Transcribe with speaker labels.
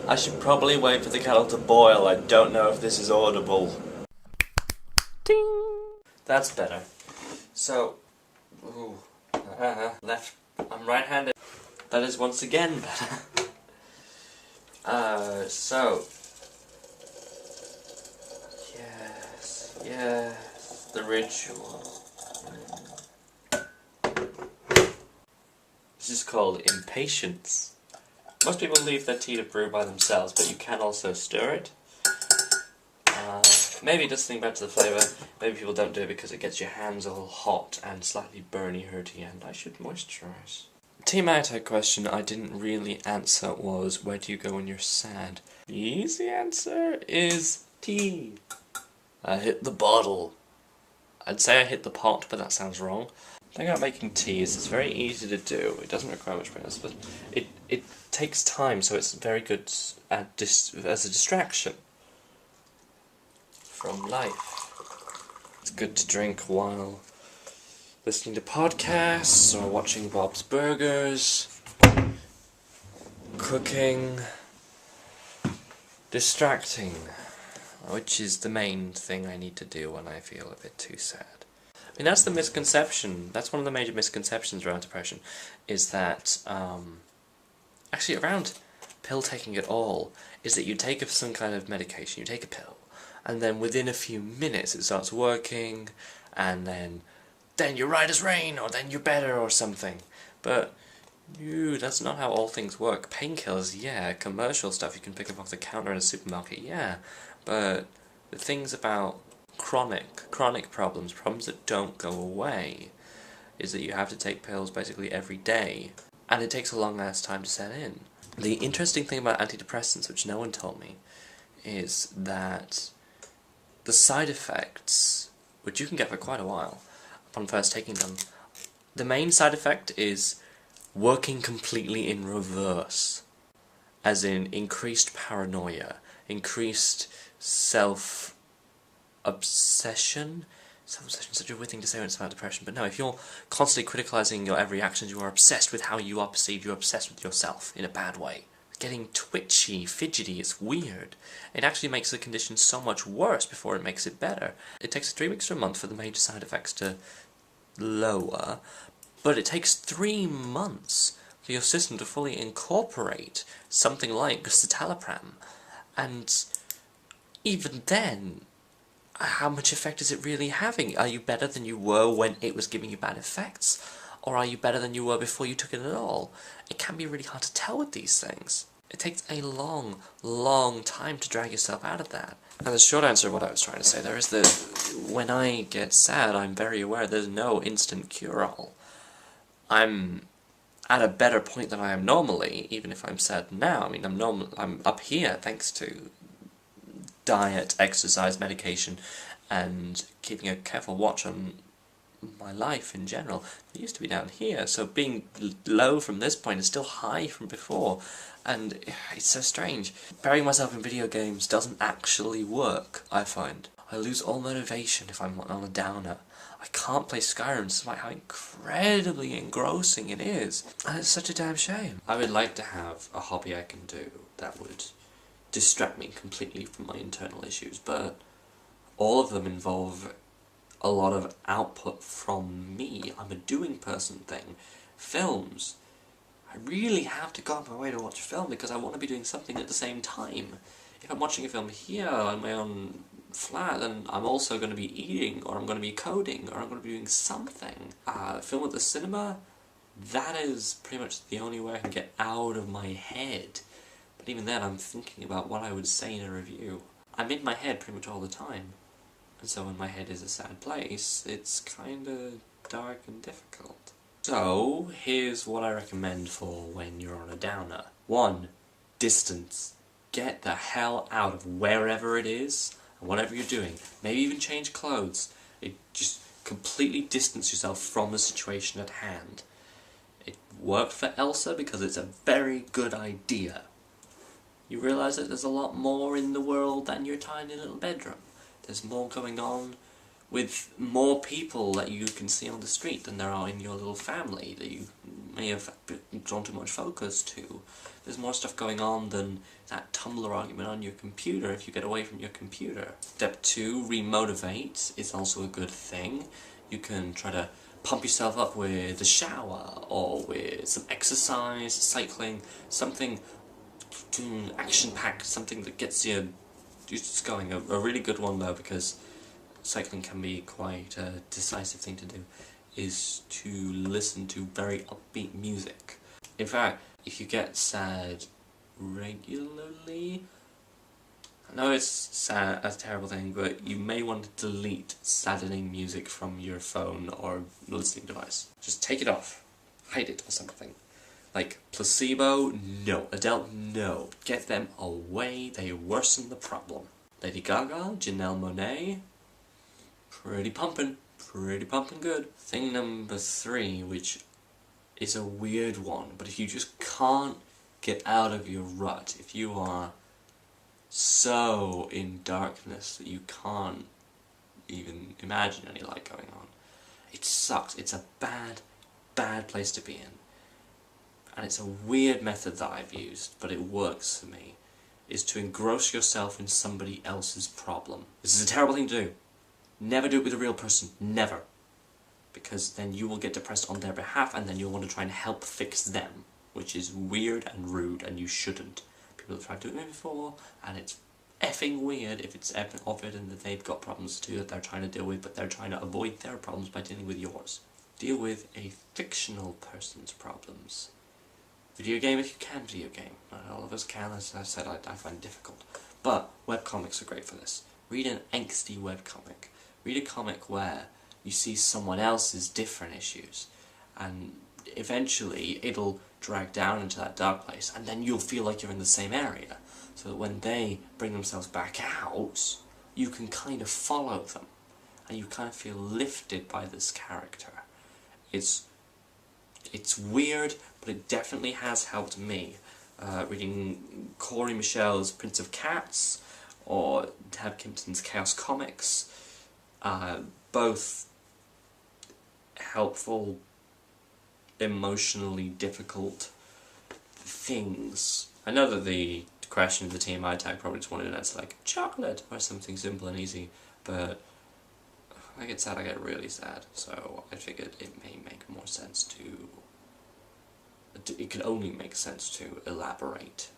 Speaker 1: I should probably wait for the kettle to boil. I don't know if this is audible. Ding! That's better. So, left. I'm right-handed. That is once again better. Yes, the ritual. This is called impatience. Most people leave their tea to brew by themselves, but you can also stir it. Maybe just think back to the flavour. Maybe people don't do it because it gets your hands all hot and slightly burny, hurty, and I should moisturise. Tea Magatag question I didn't really answer was, where do you go when you're sad? The easy answer is tea. I hit the bottle. I'd say I hit the pot, but that sounds wrong. The thing about making tea is it's very easy to do. It doesn't require much practice, but it takes time, so it's very good as a distraction from life. It's good to drink while listening to podcasts or watching Bob's Burgers, cooking, distracting, which is the main thing I need to do when I feel a bit too sad. I mean, that's the misconception. That's one of the major misconceptions around depression, is that, actually around pill taking at all, is that you take some kind of medication, you take a pill, and then within a few minutes it starts working, and then you're right as rain, or then you're better, or something. But, that's not how all things work. Painkillers, yeah, commercial stuff you can pick up off the counter in a supermarket, yeah, but the things about chronic problems that don't go away, is that you have to take pills basically every day, and it takes a long ass time to set in. The interesting thing about antidepressants, which no one told me, is that the side effects, which you can get for quite a while upon first taking them, the main side effect is working completely in reverse, as in increased paranoia, increased self-obsession. Self-obsession is such a weird thing to say when it's about depression, but no, if you're constantly criticizing your every action, you are obsessed with how you are perceived, you're obsessed with yourself in a bad way. Getting twitchy, fidgety, it's weird. It actually makes the condition so much worse before it makes it better. It takes 3 weeks to a month for the major side effects to lower, but it takes 3 months for your system to fully incorporate something like citalopram. And even then, how much effect is it really having? Are you better than you were when it was giving you bad effects? Or are you better than you were before you took it at all? It can be really hard to tell with these things. It takes a long, long time to drag yourself out of that. And the short answer of what I was trying to say there is that when I get sad, I'm very aware there's no instant cure-all. I'm at a better point than I am normally, even if I'm sad now. I mean, I'm up here thanks to diet, exercise, medication, and keeping a careful watch on my life in general. It used to be down here, so being low from this point is still high from before, and it's so strange. Burying myself in video games doesn't actually work, I find. I lose all motivation if I'm on a downer. I can't play Skyrim despite how incredibly engrossing it is, and it's such a damn shame. I would like to have a hobby I can do that would distract me completely from my internal issues, but all of them involve a lot of output from me. I'm a doing person thing. Films. I really have to go out of my way to watch a film because I want to be doing something at the same time. If I'm watching a film here on my own flat, then I'm also going to be eating, or I'm going to be coding, or I'm going to be doing something. Film at the cinema, that is pretty much the only way I can get out of my head. But even then, I'm thinking about what I would say in a review. I'm in my head pretty much all the time. And so when my head is a sad place, it's kinda dark and difficult. So, here's what I recommend for when you're on a downer. 1. Distance. Get the hell out of wherever it is, and whatever you're doing. Maybe even change clothes. Just completely distance yourself from the situation at hand. It worked for Elsa because it's a very good idea. You realise that there's a lot more in the world than your tiny little bedroom. There's more going on with more people that you can see on the street than there are in your little family that you may have drawn too much focus to. There's more stuff going on than that Tumblr argument on your computer if you get away from your computer. Step 2, remotivate is also a good thing. You can try to pump yourself up with a shower, or with some exercise, cycling, something action-packed, something that gets you just going. A really good one though, because cycling can be quite a decisive thing to do, is to listen to very upbeat music. In fact, if you get sad regularly, I know it's sad, a terrible thing, but you may want to delete saddening music from your phone or listening device. Just take it off, hide it or something. Like Placebo, no. Adele, no. Get them away, they worsen the problem. Lady Gaga, Janelle Monáe, pretty pumpin' good. Thing number 3, which is a weird one, but if you just can't get out of your rut, if you are so in darkness that you can't even imagine any light going on, it sucks. It's a bad place to be in. And it's a weird method that I've used, but it works for me, is to engross yourself in somebody else's problem. This is a terrible thing to do. Never do it with a real person. Never. Because then you will get depressed on their behalf, and then you'll want to try and help fix them, which is weird and rude, and you shouldn't. People have tried doing it before, and it's effing weird if it's evident that they've got problems too that they're trying to deal with, but they're trying to avoid their problems by dealing with yours. Deal with a fictional person's problems. Video game if you can video game. Not all of us can, as I said, I find it difficult. But webcomics are great for this. Read an angsty webcomic. Read a comic where you see someone else's different issues, and eventually it'll drag down into that dark place, and then you'll feel like you're in the same area, so that when they bring themselves back out, you can kind of follow them, and you kind of feel lifted by this character. It's weird, but it definitely has helped me. Reading Corey Michel's Prince of Cats, or Tab Kimpton's Chaos Comics, both helpful, emotionally difficult things. I know that the question of the TMI tag probably just wanted to answer like chocolate or something simple and easy, but when I get sad, I get really sad, so I figured it may make more sense to... It could only make sense to elaborate